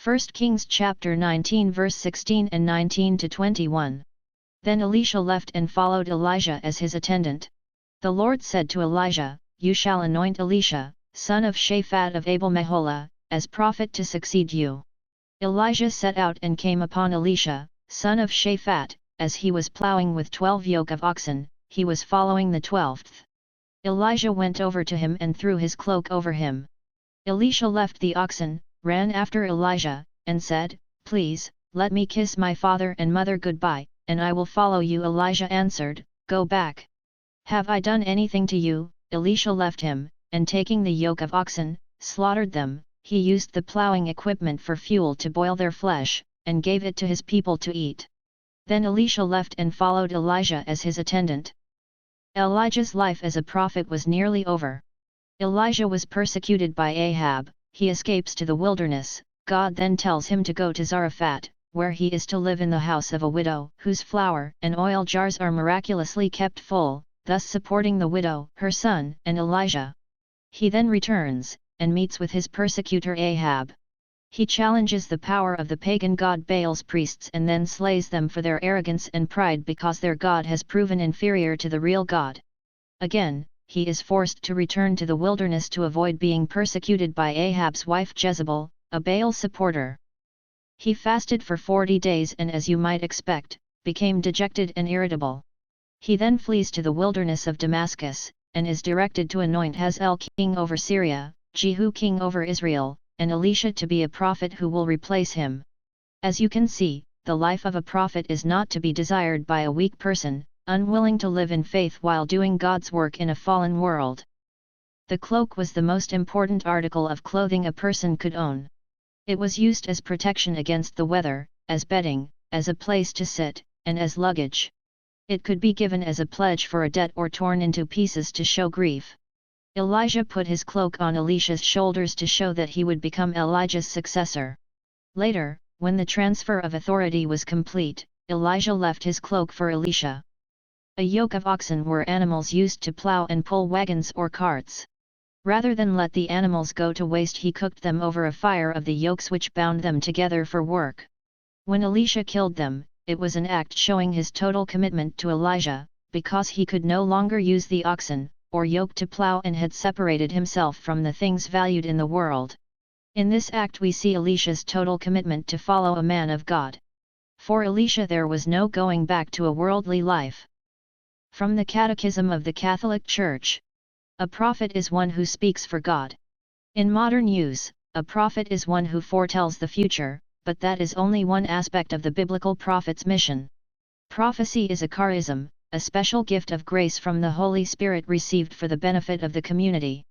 1 Kings chapter 19 verse 16 and 19 to 21. Then Elisha left and followed Elijah as his attendant. The Lord said to Elijah, "You shall anoint Elisha, son of Shaphat of Abel-Meholah, as prophet to succeed you." Elijah set out and came upon Elisha, son of Shaphat, as he was plowing with 12 yoke of oxen. He was following the 12th. Elijah went over to him and threw his cloak over him. Elisha left the oxen, ran after Elijah, and said, "Please, let me kiss my father and mother goodbye, and I will follow you." Elijah answered, "Go back. Have I done anything to you?" Elisha left him, and taking the yoke of oxen, slaughtered them. He used the plowing equipment for fuel to boil their flesh, and gave it to his people to eat. Then Elisha left and followed Elijah as his attendant. Elijah's life as a prophet was nearly over. Elijah was persecuted by Ahab. He escapes to the wilderness. God then tells him to go to Zarephath, where he is to live in the house of a widow whose flour and oil jars are miraculously kept full, thus supporting the widow, her son, and Elijah. He then returns, and meets with his persecutor Ahab. He challenges the power of the pagan god Baal's priests and then slays them for their arrogance and pride because their god has proven inferior to the real God. Again, he is forced to return to the wilderness to avoid being persecuted by Ahab's wife Jezebel, a Baal supporter. He fasted for 40 days and, as you might expect, became dejected and irritable. He then flees to the wilderness of Damascus, and is directed to anoint Hazael king over Syria, Jehu king over Israel, and Elisha to be a prophet who will replace him. As you can see, the life of a prophet is not to be desired by a weak person, unwilling to live in faith while doing God's work in a fallen world. The cloak was the most important article of clothing a person could own. It was used as protection against the weather, as bedding, as a place to sit, and as luggage. It could be given as a pledge for a debt or torn into pieces to show grief. Elijah put his cloak on Elisha's shoulders to show that he would become Elijah's successor. Later, when the transfer of authority was complete, Elijah left his cloak for Elisha. A yoke of oxen were animals used to plow and pull wagons or carts. Rather than let the animals go to waste, he cooked them over a fire of the yokes which bound them together for work. When Elisha killed them, it was an act showing his total commitment to Elijah, because he could no longer use the oxen or yoke to plow and had separated himself from the things valued in the world. In this act we see Elisha's total commitment to follow a man of God. For Elisha there was no going back to a worldly life. From the Catechism of the Catholic Church. A prophet is one who speaks for God. In modern use, a prophet is one who foretells the future, but that is only one aspect of the biblical prophet's mission. Prophecy is a charism, a special gift of grace from the Holy Spirit received for the benefit of the community.